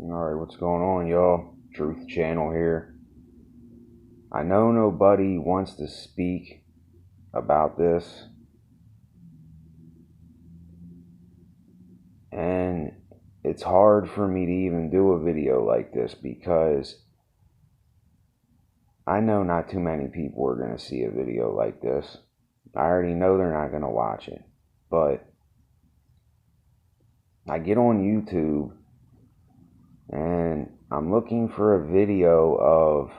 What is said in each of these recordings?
Alright, what's going on, y'all? Truth Channel here. I know nobody wants to speak about this, and it's hard for me to even do a video like this because I know not too many people are going to see a video like this. I already know they're not going to watch it, but I get on YouTube and I'm looking for a video of,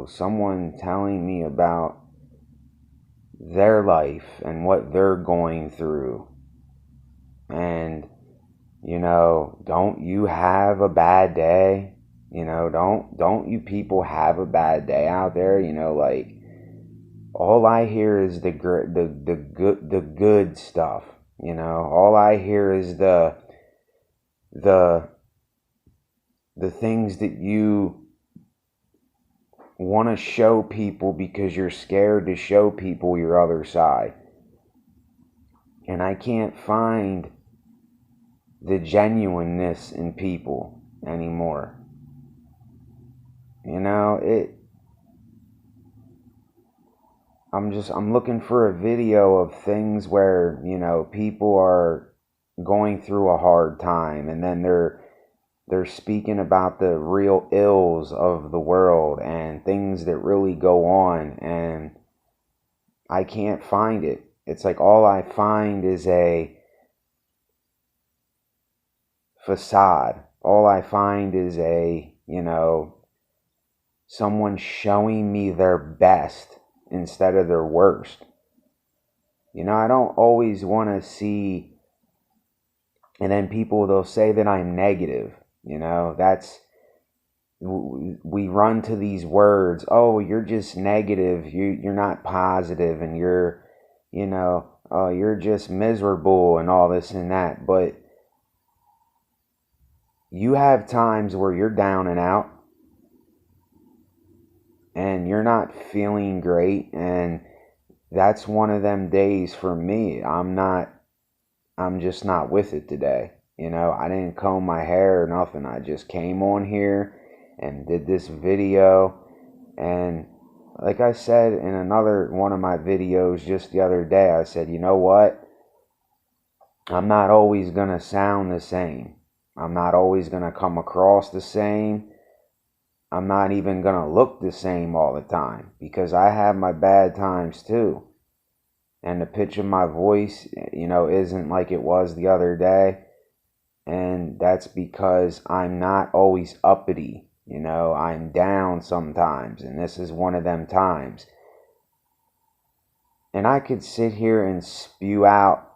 someone telling me about their life and what they're going through. And, don't you have a bad day? Don't you people have a bad day out there? Like all I hear is the good stuff. All I hear is the the things that you want to show people because you're scared to show people your other side. And I can't find the genuineness in people anymore. It I'm looking for a video of things where, people are going through a hard time, and then they're speaking about the real ills of the world and things that really go on, and I can't find it. It's like all I find is a facade. All I find is someone showing me their best instead of their worst. I don't always want to see, and then people, they'll say that I'm negative. That's, we run to these words, oh, you're just negative, you're not positive, and you're just miserable and all this and that. But you have times where you're down and out and you're not feeling great, and that's one of them days for me. I'm just not with it today. I didn't comb my hair or nothing. I just came on here and did this video. And like I said in another one of my videos just the other day, I said, you know what? I'm not always going to sound the same. I'm not always going to come across the same. I'm not even going to look the same all the time because I have my bad times too. And the pitch of my voice, isn't like it was the other day. And that's because I'm not always uppity. I'm down sometimes, and this is one of them times. And I could sit here and spew out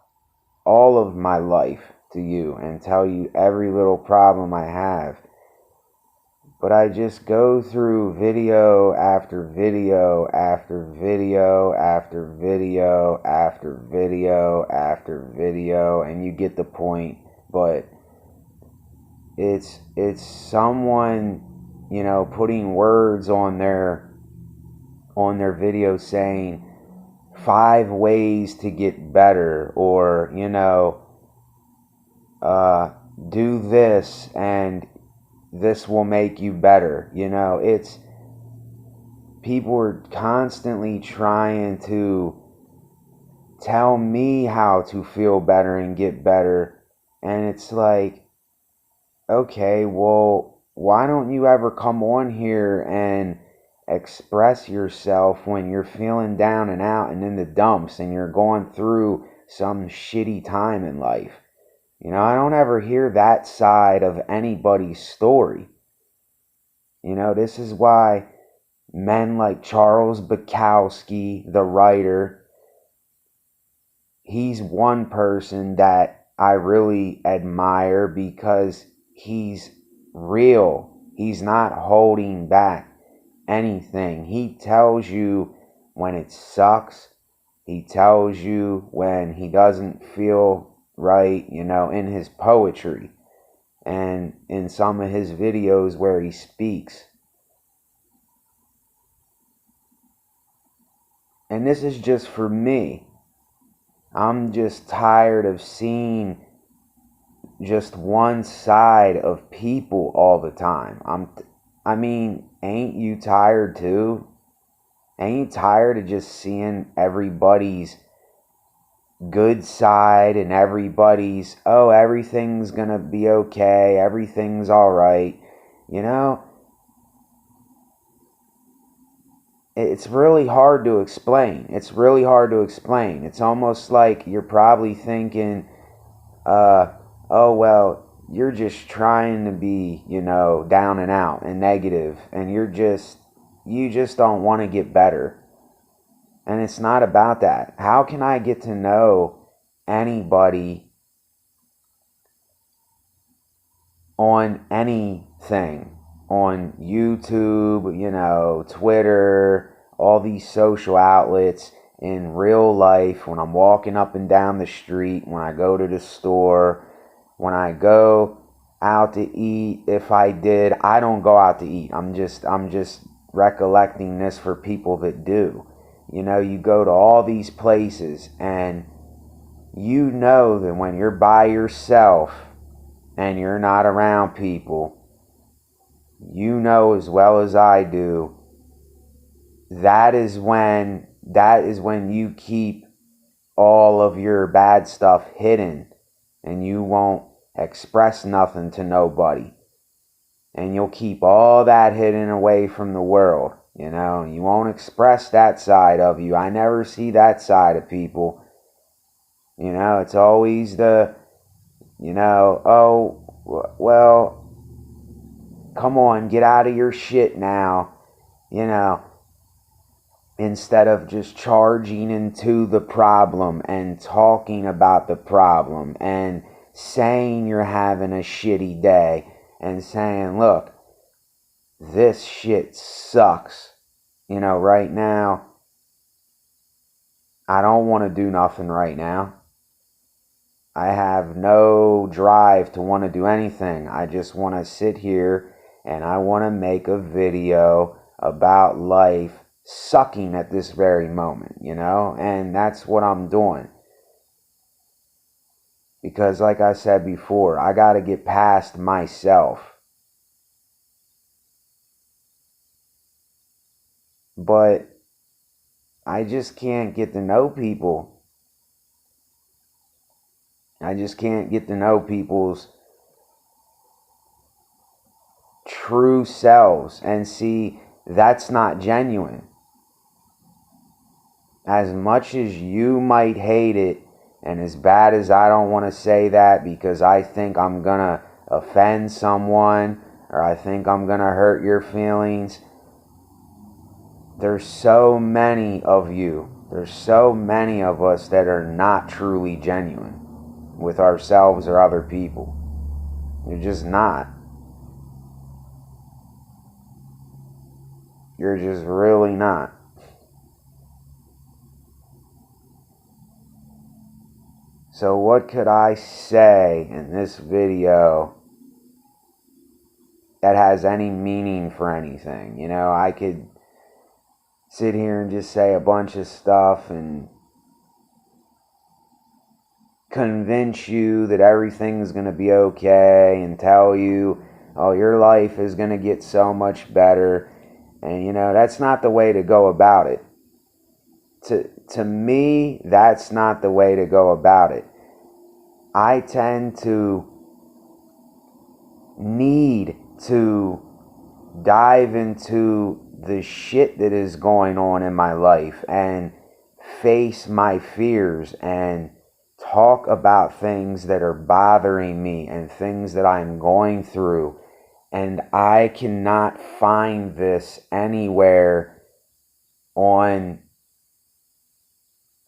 all of my life to you and tell you every little problem I have. But I just go through video after video after video after video after video after video, and you get the point. But it's someone, putting words on their video saying 5 ways to get better, or do this and this will make you better. It's people are constantly trying to tell me how to feel better and get better, and it's like, okay, well, why don't you ever come on here and express yourself when you're feeling down and out and in the dumps and you're going through some shitty time in life? I don't ever hear that side of anybody's story. This is why men like Charles Bukowski, the writer, he's one person that I really admire because he's real. He's not holding back anything. He tells you when it sucks. He tells you when he doesn't feel right, in his poetry and in some of his videos where he speaks. And this is just for me. I'm just tired of seeing just one side of people all the time. I mean, ain't you tired too? Ain't you tired of just seeing everybody's good side and everybody's, oh, everything's gonna be okay, everything's all right? You know, it's really hard to explain. It's really hard to explain. It's almost like you're probably thinking, oh, well, you're just trying to be, down and out and negative, and you just don't want to get better. And it's not about that. How can I get to know anybody on anything? On YouTube, Twitter, all these social outlets, in real life, when I'm walking up and down the street, when I go to the store, when I go out to eat. If I did, I don't go out to eat. I'm just recollecting this for people that do. You go to all these places, and you know that when you're by yourself and you're not around people, you know as well as I do, that is when you keep all of your bad stuff hidden, and you won't express nothing to nobody, and you'll keep all that hidden away from the world. You won't express that side of you. I never see that side of people. It's always the, oh, well, come on, get out of your shit now, instead of just charging into the problem and talking about the problem and saying you're having a shitty day and saying, look, this shit sucks. Right now, I don't want to do nothing right now. I have no drive to want to do anything. I just want to sit here and I want to make a video about life sucking at this very moment, and that's what I'm doing. Because like I said before, I got to get past myself. But I just can't get to know people. I just can't get to know people's true selves and see that's not genuine. As much as you might hate it, and as bad as I don't want to say that because I think I'm going to offend someone or I think I'm going to hurt your feelings, there's so many of you, there's so many of us that are not truly genuine with ourselves or other people. You're just not. You're just really not. So what could I say in this video that has any meaning for anything? I could sit here and just say a bunch of stuff and convince you that everything's going to be okay and tell you, oh, your life is going to get so much better. And, that's not the way to go about it. To me, that's not the way to go about it. I tend to need to dive into the shit that is going on in my life and face my fears and talk about things that are bothering me and things that I'm going through. And I cannot find this anywhere on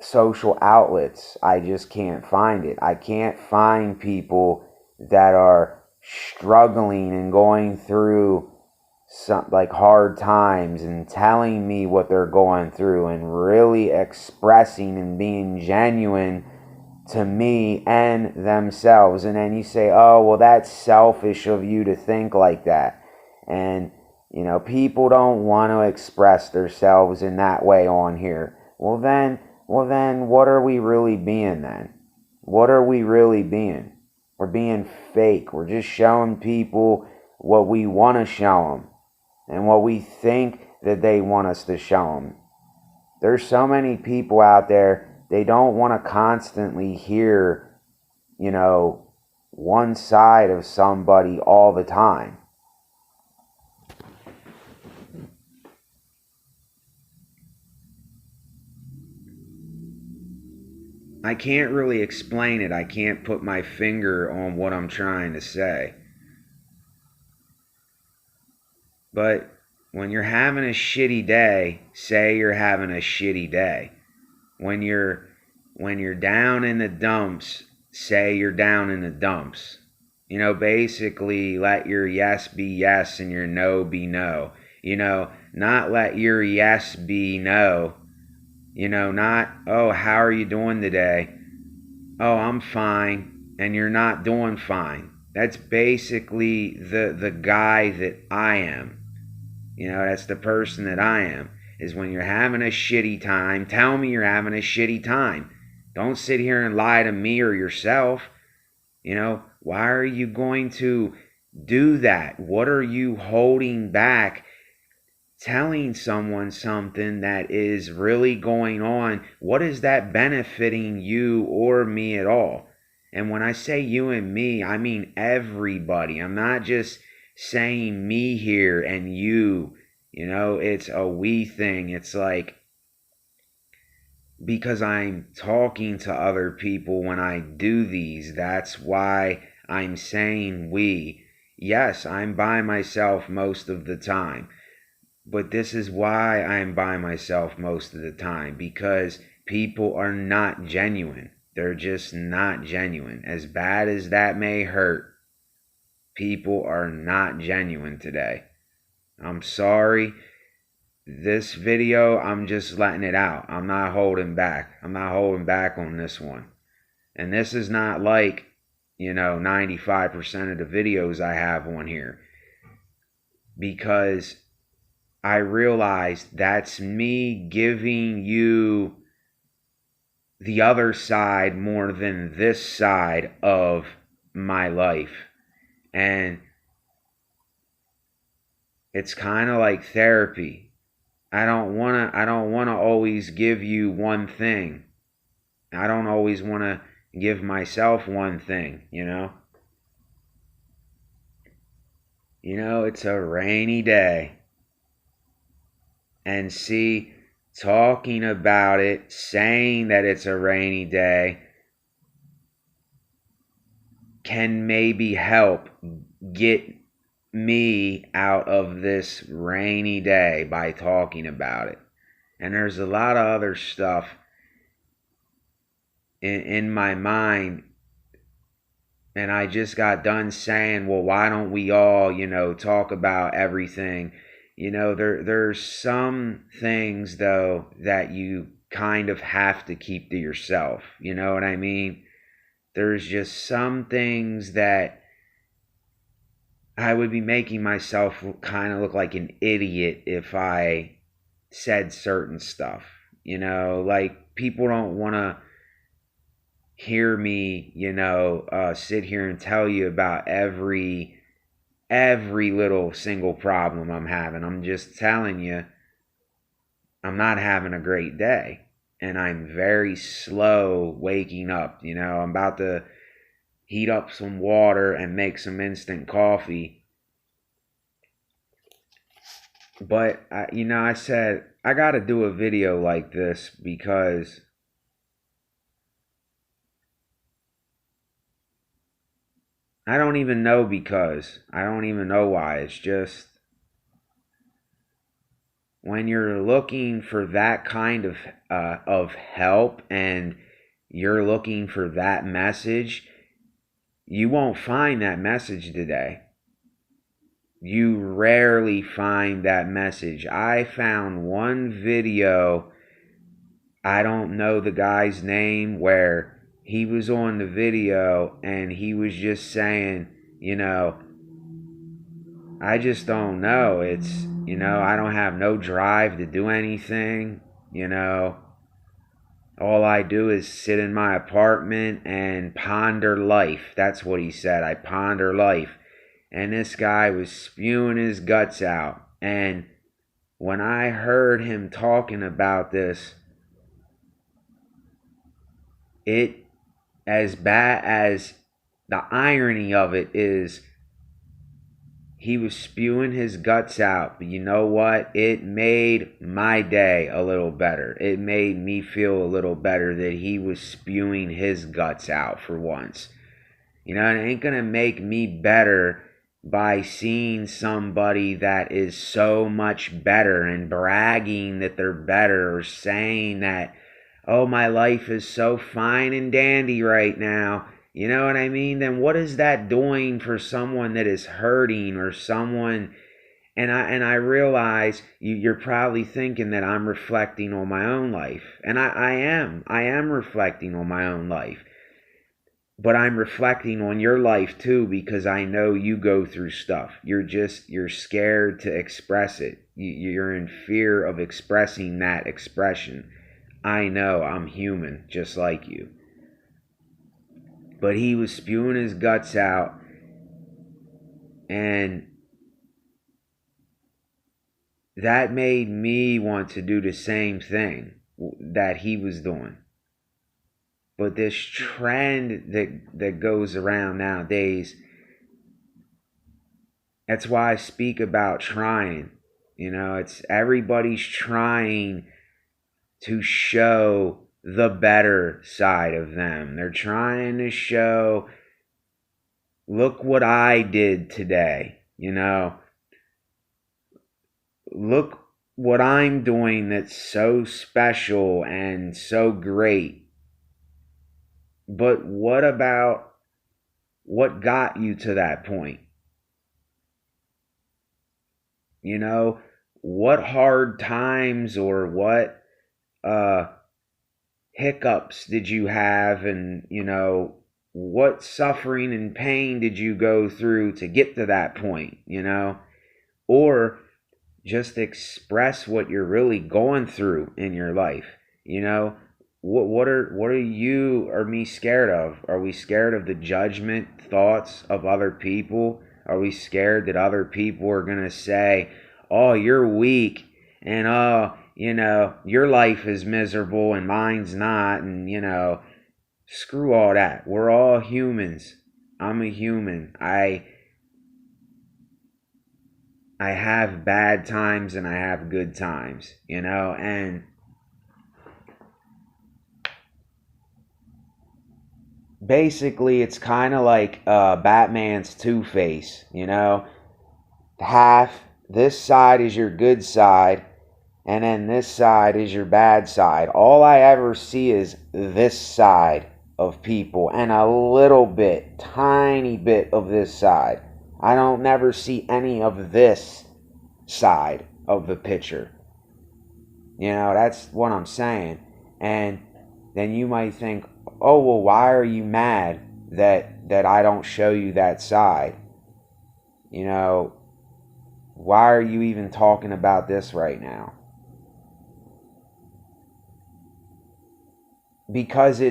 social outlets. I just can't find it. I can't find people that are struggling and going through some like hard times and telling me what they're going through and really expressing and being genuine to me and themselves. And then you say, oh, well, that's selfish of you to think like that. And people don't want to express themselves in that way on here. Well then what are we really being then? What are we really being? We're being fake. We're just showing people what we want to show them and what we think that they want us to show them. There's so many people out there, they don't want to constantly hear, one side of somebody all the time. I can't really explain it. I can't put my finger on what I'm trying to say. But when you're having a shitty day, say you're having a shitty day. When you're down in the dumps, say you're down in the dumps. Basically let your yes be yes and your no be no. Not let your yes be no. Not, oh, how are you doing today? Oh, I'm fine, and you're not doing fine. That's basically the guy that I am. That's the person that I am. Is when you're having a shitty time, tell me you're having a shitty time. Don't sit here and lie to me or yourself. Why are you going to do that? What are you holding back? Telling someone something that is really going on, what is that benefiting you or me at all? And when I say you and me, I mean everybody. I'm not just saying me here and you. It's a we thing. It's like, because I'm talking to other people when I do these, that's why I'm saying we. Yes, I'm by myself most of the time. But this is why I'm by myself most of the time, because people are not genuine. They're just not genuine. As bad as that may hurt, people are not genuine today. I'm sorry. This video, I'm just letting it out. I'm not holding back. I'm not holding back on this one. And this is not like, 95% of the videos I have on here. Because I realized that's me giving you the other side more than this side of my life. And it's kind of like therapy. I don't want to always give you one thing. I don't always want to give myself one thing, It's a rainy day. And see, talking about it, saying that it's a rainy day, can maybe help get me out of this rainy day by talking about it. And there's a lot of other stuff in my mind. And I just got done saying, well, why don't we all, talk about everything? There's some things, though, that you kind of have to keep to yourself. You know what I mean? There's just some things that I would be making myself kind of look like an idiot if I said certain stuff. Like people don't want to hear me, sit here and tell you about every little single problem I'm having. I'm just telling you I'm not having a great day. And I'm very slow waking up. I'm about to heat up some water and make some instant coffee. But, I said, I got to do a video like this because I don't even know I don't even know why. It's just when you're looking for that kind of help and you're looking for that message, you won't find that message today. You rarely find that message. I found one video, I don't know the guy's name, where he was on the video and he was just saying, I just don't know. It's, I don't have no drive to do anything, All I do is sit in my apartment and ponder life. That's what he said. I ponder life. And this guy was spewing his guts out. And when I heard him talking about this, it, as bad as the irony of it is, he was spewing his guts out, but you know what? It made my day a little better. It made me feel a little better that he was spewing his guts out for once. You know, it ain't gonna make me better by seeing somebody that is so much better and bragging that they're better, or saying that, oh, my life is so fine and dandy right now. You know what I mean? Then what is that doing for someone that is hurting, or someone? And I realize you're probably thinking that I'm reflecting on my own life, and I am reflecting on my own life, but I'm reflecting on your life too, because I know you go through stuff. You're scared to express it. You're in fear of expressing that expression. I know, I'm human just like you. But he was spewing his guts out, and that made me want to do the same thing that he was doing. But this trend that goes around nowadays, that's why I speak about trying. You know, it's everybody's trying to show the better side of them. They're trying to show, look what I did today. You know, look what I'm doing that's so special and so great. But what about what got you to that point? You know, what hard times or what uh, hiccups did you have, and what suffering and pain did you go through to get to that point? Or just express what you're really going through in your life. you know what are you or me scared of? Are we scared of the judgment thoughts of other people? Are we scared that other people are going to say, oh, you're weak, and oh, your life is miserable and mine's not, and screw all that. We're all humans. I'm a human. I have bad times and I have good times, and basically it's kind of like Batman's Two-Face. Half this side is your good side, and then this side is your bad side. All I ever see is this side of people, and a little bit, tiny bit of this side. I don't never see any of this side of the picture. That's what I'm saying. And then you might think, oh, well, why are you mad that I don't show you that side? Why are you even talking about this right now? Because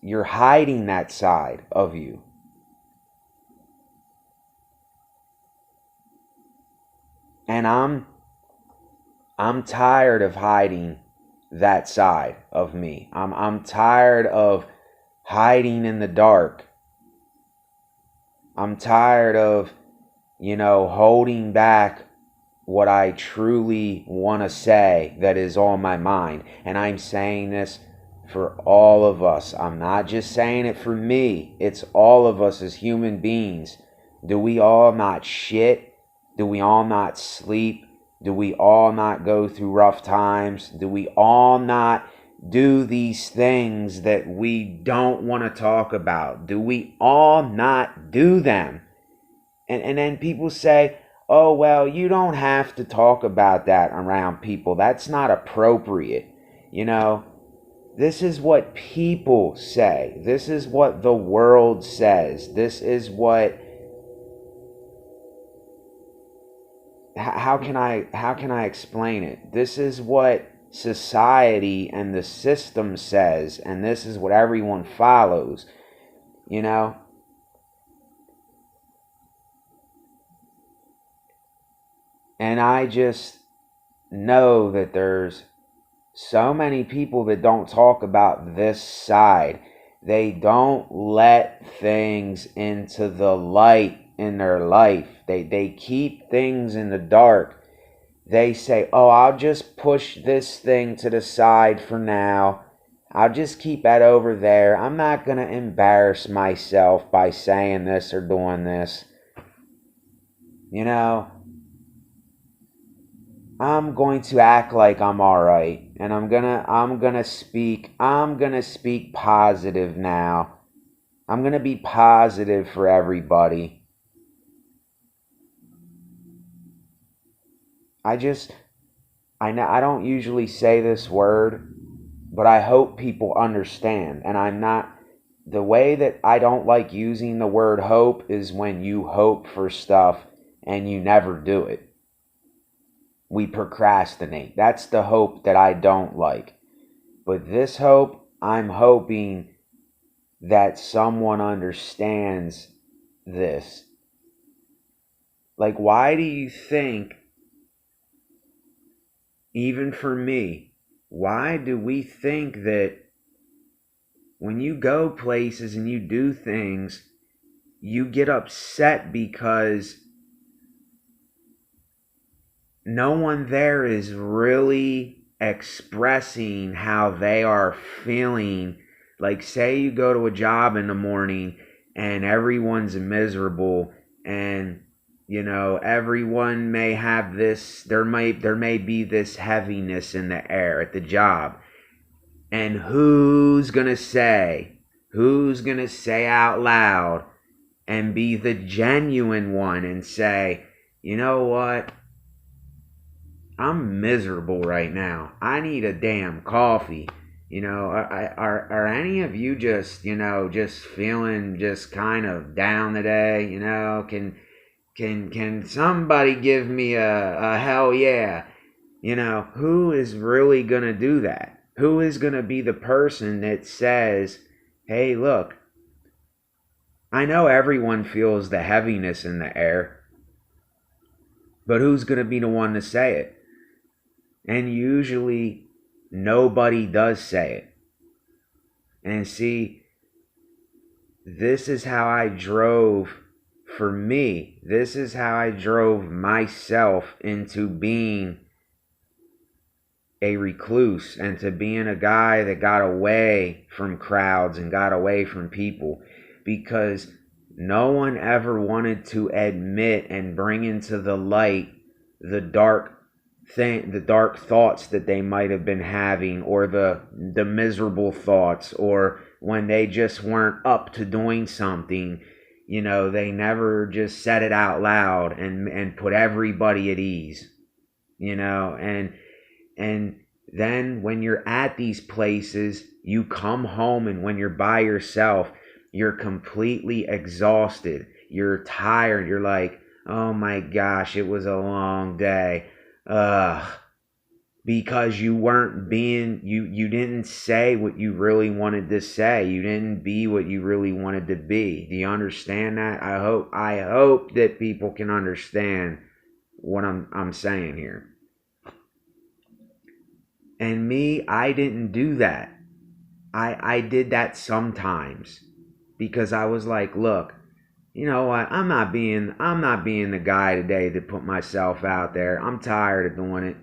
you're hiding that side of you. And I'm tired of hiding that side of me. I'm tired of hiding in the dark. I'm tired of, holding back what I truly want to say that is on my mind. And I'm saying this for all of us. I'm not just saying it for me. It's all of us as human beings. Do we all not shit? Do we all not sleep? Do we all not go through rough times? Do we all not do these things that we don't want to talk about? Do we all not do them? And then people say, oh, well, you don't have to talk about that around people. That's not appropriate. This is what people say. This is what the world says. This is what... How can I explain it? This is what society and the system says, and this is what everyone follows, you know? And I just know that there's so many people that don't talk about this side. They don't let things into the light in their life. They keep things in the dark. They say, oh, I'll just push this thing to the side for now. I'll just keep that over there. I'm not going to embarrass myself by saying this or doing this. You know, I'm going to act like I'm all right, and I'm gonna speak positive now. I'm gonna be positive for everybody. I don't usually say this word, but I hope people understand. And the way that I don't like using the word hope is when you hope for stuff and you never do it. We procrastinate. That's the hope that I don't like. But this hope, I'm hoping that someone understands this. Like, why do you think, even for me, why do we think that when you go places and you do things, you get upset because no one there is really expressing how they are feeling? Like, say you go to a job in the morning and everyone's miserable, and everyone may have this, there may be this heaviness in the air at the job. And who's going to say out loud and be the genuine one and say, you know what? I'm miserable right now. I need a damn coffee. Are any of you just feeling just kind of down today? Can somebody give me a hell yeah? Who is really going to do that? Who is going to be the person that says, hey, look, I know everyone feels the heaviness in the air, but who's going to be the one to say it? And usually nobody does say it. And see, this is how I drove, for me, this is how I drove myself into being a recluse and to being a guy that got away from crowds and got away from people, because no one ever wanted to admit and bring into the light the dark thoughts that they might have been having, or the miserable thoughts, or when they just weren't up to doing something. They never just said it out loud and put everybody at ease. And then when you're at these places, you come home, and when you're by yourself, you're completely exhausted. You're tired. You're like, oh my gosh, it was a long day. Because you weren't being, you didn't say what you really wanted to say. You didn't be what you really wanted to be. Do you understand that? I hope that people can understand what I'm saying here. And me, I didn't do that. I did that sometimes because I was like, look, you know what? I'm not being the guy today to put myself out there. I'm tired of doing it.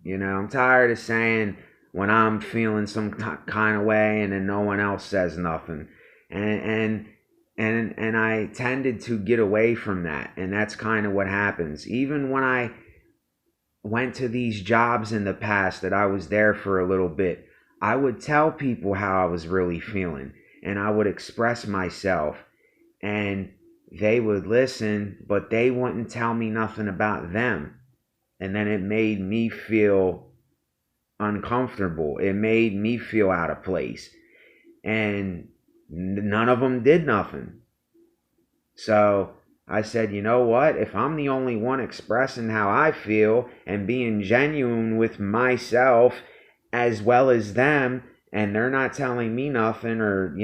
I'm tired of saying when I'm feeling some kind of way and then no one else says nothing. And I tended to get away from that, and that's kind of what happens. Even when I went to these jobs in the past that I was there for a little bit, I would tell people how I was really feeling, and I would express myself, and they would listen, but they wouldn't tell me nothing about them. And then it made me feel uncomfortable. It made me feel out of place. And none of them did nothing. So I said, you know what? If I'm the only one expressing how I feel and being genuine with myself as well as them, and they're not telling me nothing, or,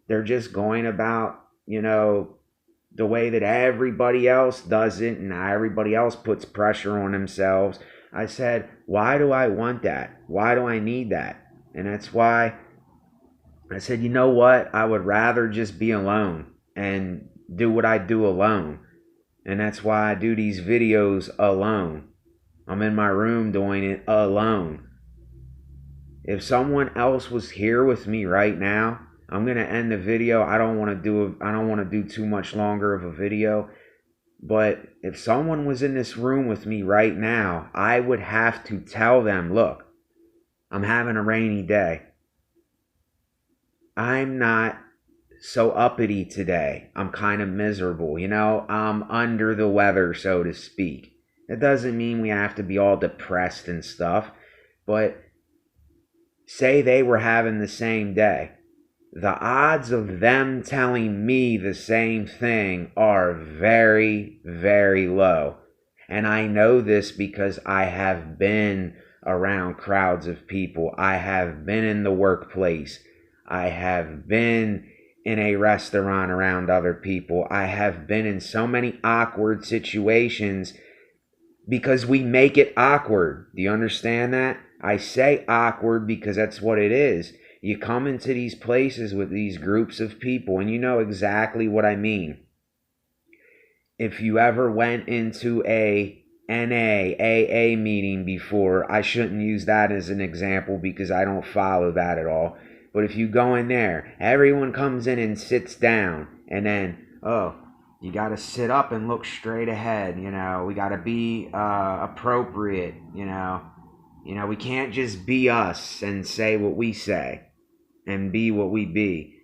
they're just going about, the way that everybody else does it, and everybody else puts pressure on themselves. I said, why do I want that? Why do I need that? And that's why I said, you know what? I would rather just be alone and do what I do alone. And that's why I do these videos alone. I'm in my room doing it alone. If someone else was here with me right now, I'm going to end the video. I don't want to do too much longer of a video, but if someone was in this room with me right now, I would have to tell them, look, I'm having a rainy day. I'm not so uppity today. I'm kind of miserable. I'm under the weather, so to speak. That doesn't mean we have to be all depressed and stuff, but say they were having the same day. The odds of them telling me the same thing are very, very low. And I know this because I have been around crowds of people. I have been in the workplace. I have been in a restaurant around other people. I have been in so many awkward situations because we make it awkward. Do you understand that? I say awkward because that's what it is. You come into these places with these groups of people, and you know exactly what I mean. If you ever went into a NA, AA meeting before, I shouldn't use that as an example because I don't follow that at all. But if you go in there, everyone comes in and sits down, and then, you got to sit up and look straight ahead. We got to be appropriate. We can't just be us and say what we say and be what we be.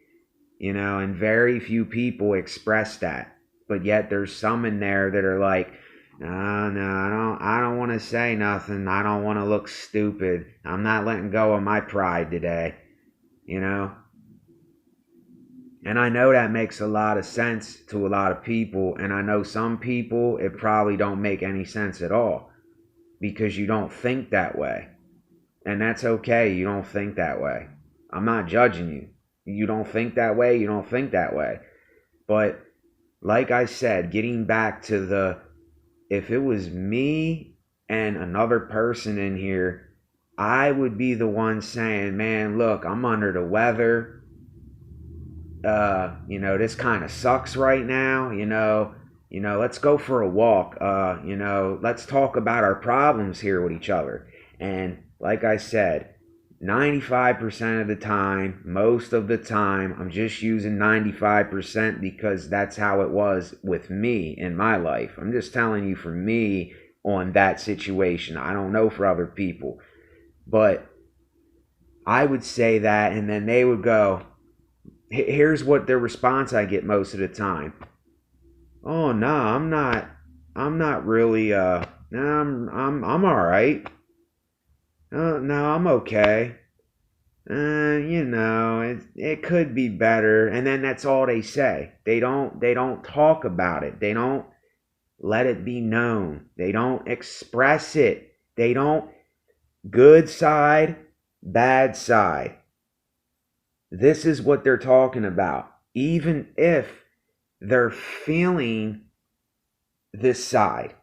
And very few people express that. But yet there's some in there that are like, no, I don't want to say nothing. I don't want to look stupid. I'm not letting go of my pride today. And I know that makes a lot of sense to a lot of people, and I know some people it probably don't make any sense at all because you don't think that way. And that's okay, you don't think that way. I'm not judging you. You don't think that way, you don't think that way. But like I said, getting back to if it was me and another person in here, I would be the one saying, man, look, I'm under the weather. This kind of sucks right now. Let's go for a walk. Let's talk about our problems here with each other. And like I said, 95% of the time, most of the time, I'm just using 95% because that's how it was with me in my life. I'm just telling you for me on that situation. I don't know for other people. But I would say that, and then they would go, here's what the response I get most of the time. Oh no, I'm not really no, I'm all right. No, I'm okay. It could be better. And then that's all they say. They don't talk about it. They don't let it be known. They don't express it. They don't good side, bad side. This is what they're talking about. Even if they're feeling this side,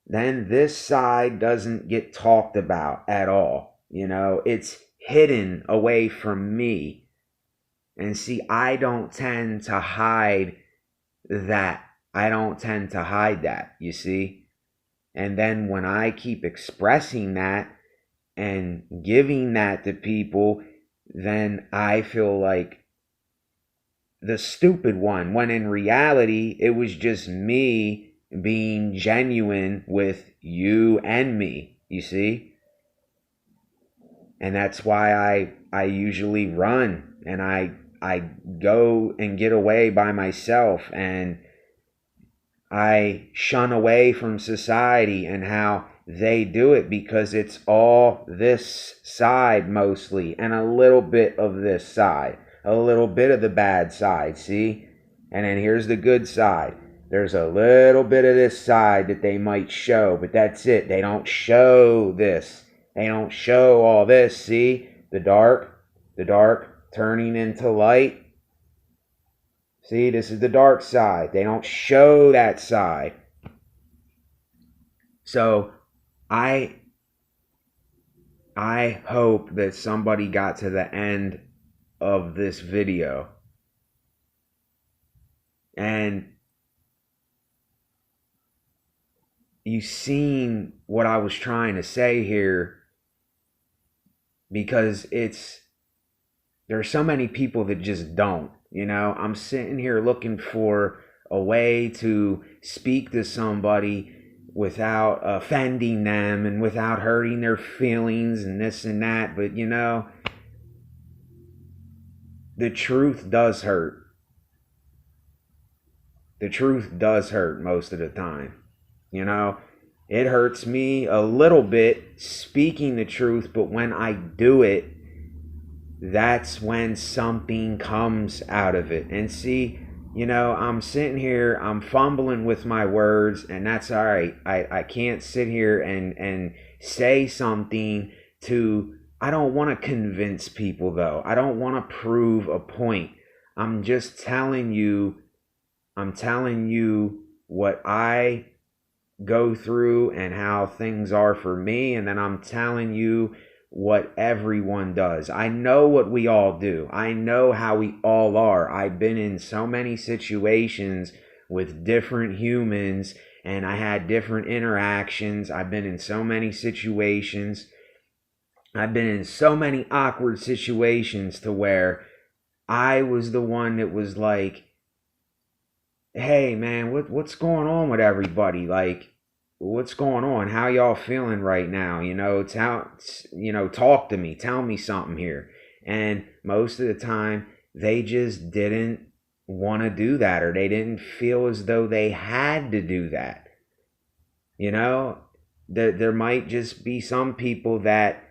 then this side doesn't get talked about at all. It's hidden away from me. And see, I don't tend to hide that. You see? And then when I keep expressing that and giving that to people, then I feel like the stupid one, when in reality, it was just me being genuine with you and me, you see? And that's why I usually run and I go and get away by myself, and I shun away from society and how they do it, because it's all this side mostly and a little bit of this side, a little bit of the bad side, see? And then here's the good side. There's a little bit of this side that they might show, but that's it. They don't show this. They don't show all this. See, the dark turning into light. See, this is the dark side. They don't show that side. So I hope that somebody got to the end of this video and you seen what I was trying to say here, because there's so many people that just don't. I'm sitting here looking for a way to speak to somebody without offending them and without hurting their feelings and this and that. But the truth does hurt. The truth does hurt most of the time. It hurts me a little bit speaking the truth, but when I do it, that's when something comes out of it. And see, I'm sitting here, I'm fumbling with my words, and that's all right. I can't sit here and say something I don't want to convince people, though. I don't want to prove a point. I'm just telling you what I go through and how things are for me, and then I'm telling you what everyone does. I know what we all do. I know how we all are. I've been in so many situations with different humans, and I had different interactions. I've been in so many situations. I've been in so many awkward situations to where I was the one that was like, hey man, what's going on with everybody? Like, what's going on? How y'all feeling right now? Talk to me. Tell me something here. And most of the time, they just didn't want to do that, or they didn't feel as though they had to do that. There might just be some people that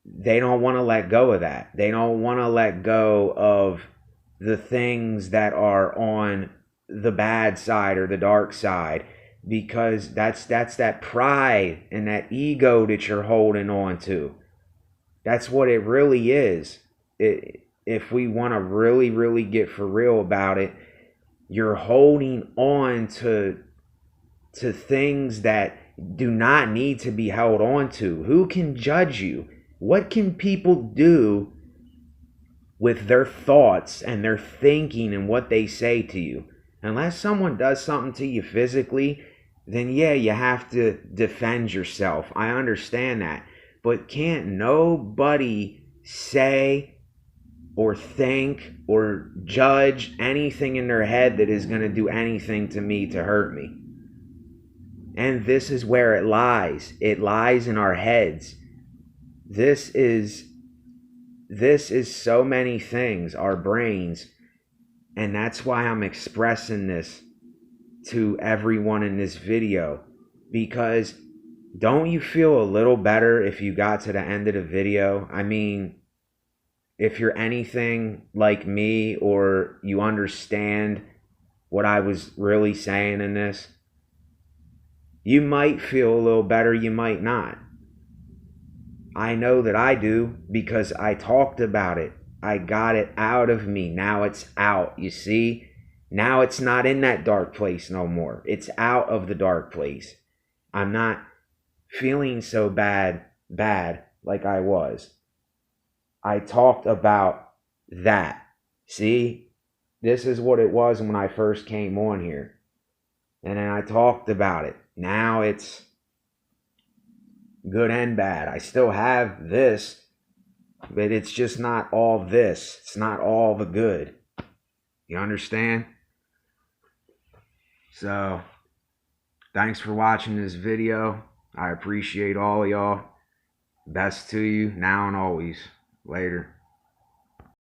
they don't want to let go of that. They don't want to let go of the things that are on the bad side or the dark side, because that's that pride and that ego that you're holding on to. That's what it really is. If we want to really, really get for real about it, you're holding on to things that do not need to be held on to. Who can judge you? What can people do with their thoughts and their thinking and what they say to you? Unless someone does something to you physically, then yeah, you have to defend yourself. I understand that. But can't nobody say or think or judge anything in their head that is going to do anything to me to hurt me. And this is where it lies. It lies in our heads. This is so many things, our brains. And that's why I'm expressing this to everyone in this video. Because don't you feel a little better if you got to the end of the video? I mean, if you're anything like me, or you understand what I was really saying in this, you might feel a little better, you might not. I know that I do, because I talked about it. I got it out of me. Now it's out, you see? Now it's not in that dark place no more. It's out of the dark place. I'm not feeling so bad like I was. I talked about that. See? This is what it was when I first came on here. And then I talked about it. Now it's good and bad. I still have this, but it's just not all this. It's not all the good. You understand? So, thanks for watching this video. I appreciate all of y'all. Best to you, now and always. Later.